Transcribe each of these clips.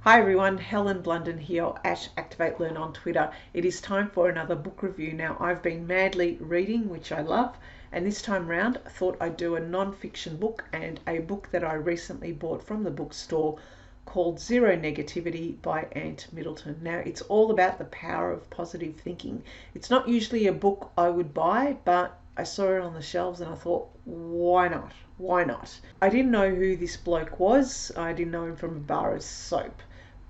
Hi everyone, Helen Blunden here at Activate Learn on Twitter. It is time for another book review. Now, I've been madly reading, which I love, and this time round I thought I'd do a non-fiction book and a book that I recently bought from the bookstore called Zero Negativity by Ant Middleton. Now, it's all about the power of positive thinking. It's not usually a book I would buy, but I saw it on the shelves and I thought, why not? Why not? I didn't know who this bloke was. I didn't know him from a bar of soap.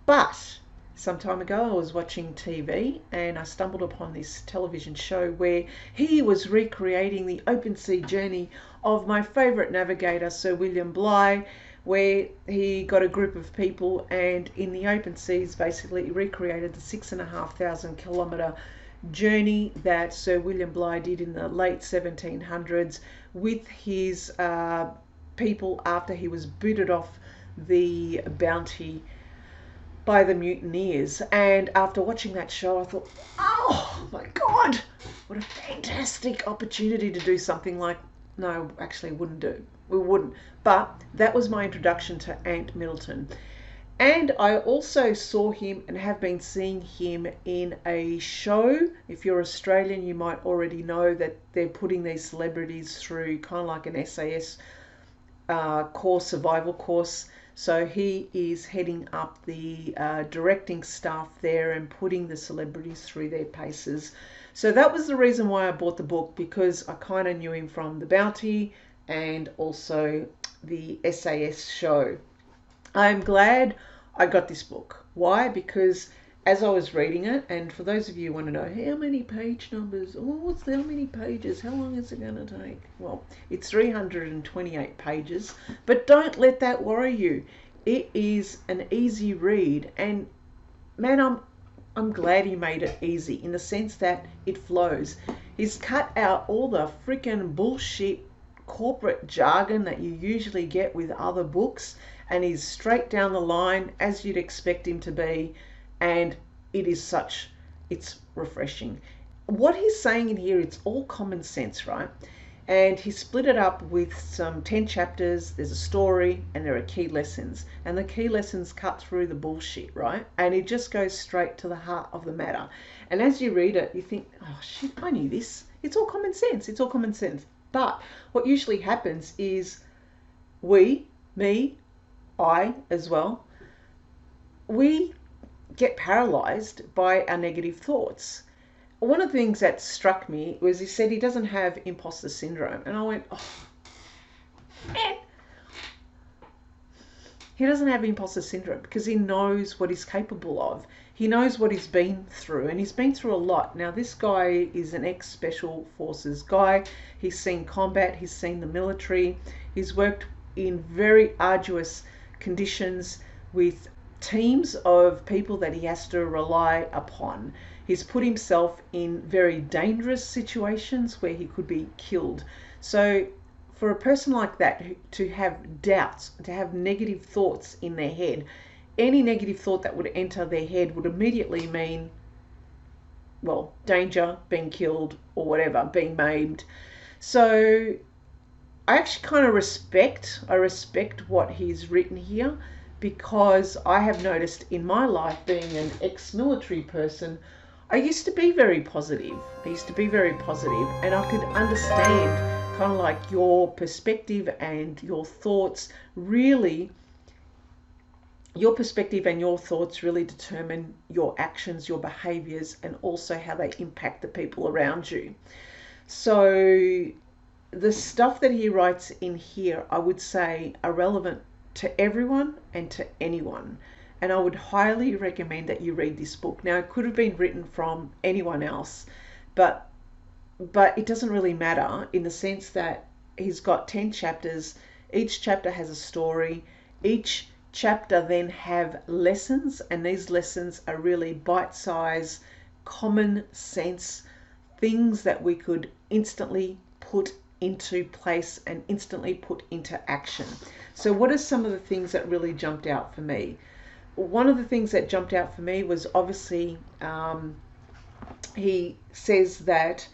But some time ago I was watching TV and I stumbled upon this television show where he was recreating the open sea journey of my favourite navigator, Sir William Bligh, where he got a group of people and in the open seas basically recreated the 6,500 kilometre journey that Sir William Bligh did in the late 1700s with his people after he was booted off the Bounty by the mutineers. And after watching that show I thought, oh my god, what a fantastic opportunity to do something like, no, actually we wouldn't, but that was my introduction to Ant Middleton. And I also saw him and have been seeing him in a show. If you're Australian, you might already know that they're putting these celebrities through kind of like an SAS course, survival course. So he is heading up the directing staff there and putting the celebrities through their paces. So that was the reason why I bought the book, because I kind of knew him from the Bounty and also the SAS show. I'm glad I got this book. Why? Because as I was reading it, and for those of you who want to know how many page numbers, how many pages, how long is it going to take? Well, it's 328 pages, but don't let that worry you. It is an easy read, and man, I'm glad he made it easy in the sense that it flows. He's cut out all the freaking bullshit corporate jargon that you usually get with other books, and he's straight down the line as you'd expect him to be, and it's refreshing. What he's saying in here, it's all common sense, right? And he split it up with some 10 chapters. There's a story and there are key lessons, and the key lessons cut through the bullshit, right? And it just goes straight to the heart of the matter. And as you read it, you think, oh shit, I knew this. It's all common sense. It's all common sense. But what usually happens is I as well, we get paralyzed by our negative thoughts. One of the things that struck me was he said he doesn't have imposter syndrome, and I went, oh man, he doesn't have imposter syndrome because he knows what he's capable of. He knows what he's been through, and he's been through a lot. Now, this guy is an ex-special forces guy. He's seen combat, he's seen the military, he's worked in very arduous conditions with teams of people that he has to rely upon. He's put himself in very dangerous situations where he could be killed. So for a person like that to have doubts, to have negative thoughts in their head, any negative thought that would enter their head would immediately mean, well, danger, being killed or whatever, being maimed. So I actually kind of respect what he's written here, because I have noticed in my life, being an ex-military person, I used to be very positive. And I could understand kind of like your perspective and your thoughts really, your perspective and your thoughts really determine your actions, your behaviors, and also how they impact the people around you. So the stuff that he writes in here, I would say, are relevant to everyone and to anyone. And I would highly recommend that you read this book. Now, it could have been written from anyone else, but it doesn't really matter, in the sense that he's got 10 chapters. Each chapter has a story. Each chapter then have lessons, and these lessons are really bite-sized, common sense things that we could instantly put into place and instantly put into action. So what are some of the things that really jumped out for me? One of the things that jumped out for me was obviously he says that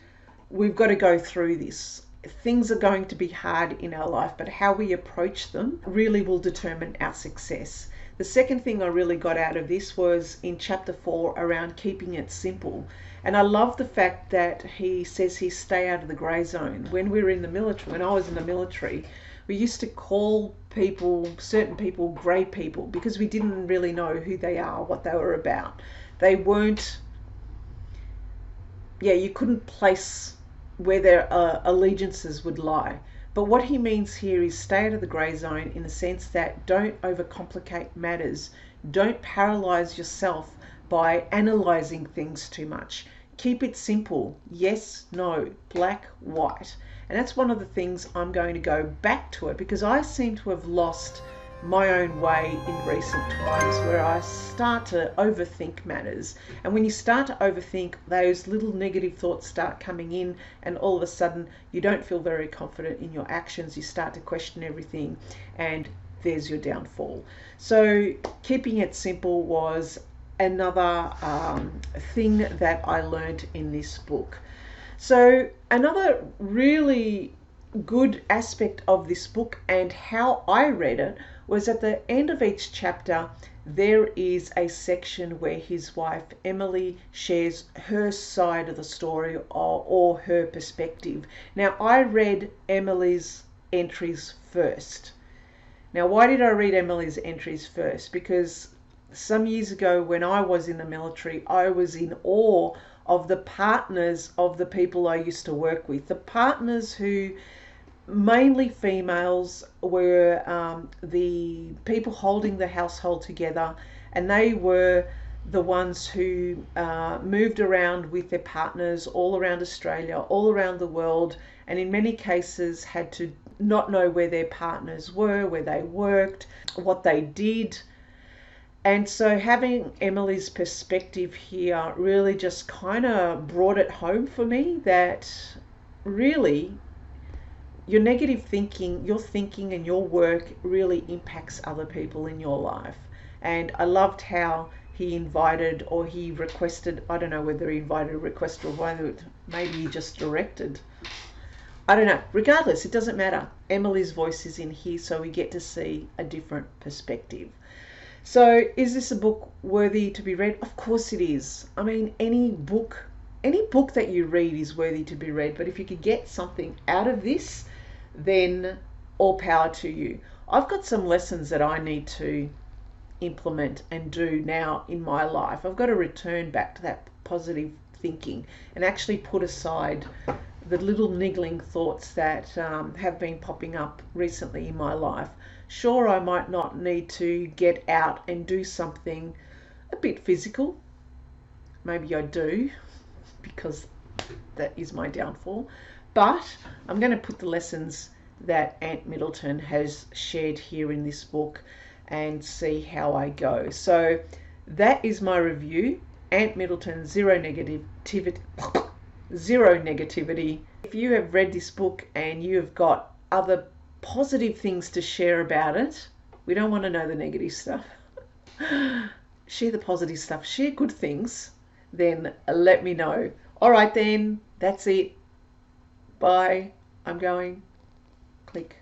we've got to go through this. Things are going to be hard in our life, but how we approach them really will determine our success. The second thing I really got out of this was in chapter 4 around keeping it simple. And I love the fact that he says he stay out of the grey zone. When we were in the military, when I was in the military, we used to call people, certain people, grey people, because we didn't really know who they are, what they were about. They weren't, you couldn't place where their allegiances would lie. But what he means here is stay out of the grey zone in the sense that don't overcomplicate matters. Don't paralyze yourself by analyzing things too much. Keep it simple. Yes, no, black, white. And that's one of the things I'm going to go back to it, because I seem to have lost my own way in recent times where I start to overthink matters. And when you start to overthink, those little negative thoughts start coming in, and all of a sudden you don't feel very confident in your actions. You start to question everything, and there's your downfall. So keeping it simple was another thing that I learned in this book. So another really good aspect of this book and how I read it was at the end of each chapter there is a section where his wife Emily shares her side of the story, or her perspective. Now I read Emily's entries first. Now why did I read Emily's entries first? Because some years ago when I was in the military, I was in awe of the partners of the people I used to work with. The partners, who mainly females, were the people holding the household together, and they were the ones who moved around with their partners all around Australia, all around the world, and in many cases had to not know where their partners were, where they worked, what they did. And so having Emily's perspective here really just kind of brought it home for me that really your negative thinking, your thinking and your work really impacts other people in your life. And I loved how he invited, or he requested, I don't know whether he invited, requested, or whether maybe he just directed. I don't know. Regardless, it doesn't matter. Emily's voice is in here, so we get to see a different perspective. So is this a book worthy to be read? Of course it is. I mean, any book that you read is worthy to be read. But if you could get something out of this, then all power to you. I've got some lessons that I need to implement and do now in my life. I've got to return back to that positive thinking and actually put aside the little niggling thoughts that have been popping up recently in my life. Sure, I might not need to get out and do something a bit physical. Maybe I do, because that is my downfall. But I'm going to put the lessons that Ant Middleton has shared here in this book and see how I go. So that is my review. Ant Middleton, Zero Negativity. If you have read this book and you have got other positive things to share about it, we don't want to know the negative stuff. Share the positive stuff, share good things, then let me know. All right then, that's it. Bye. I'm going. Click.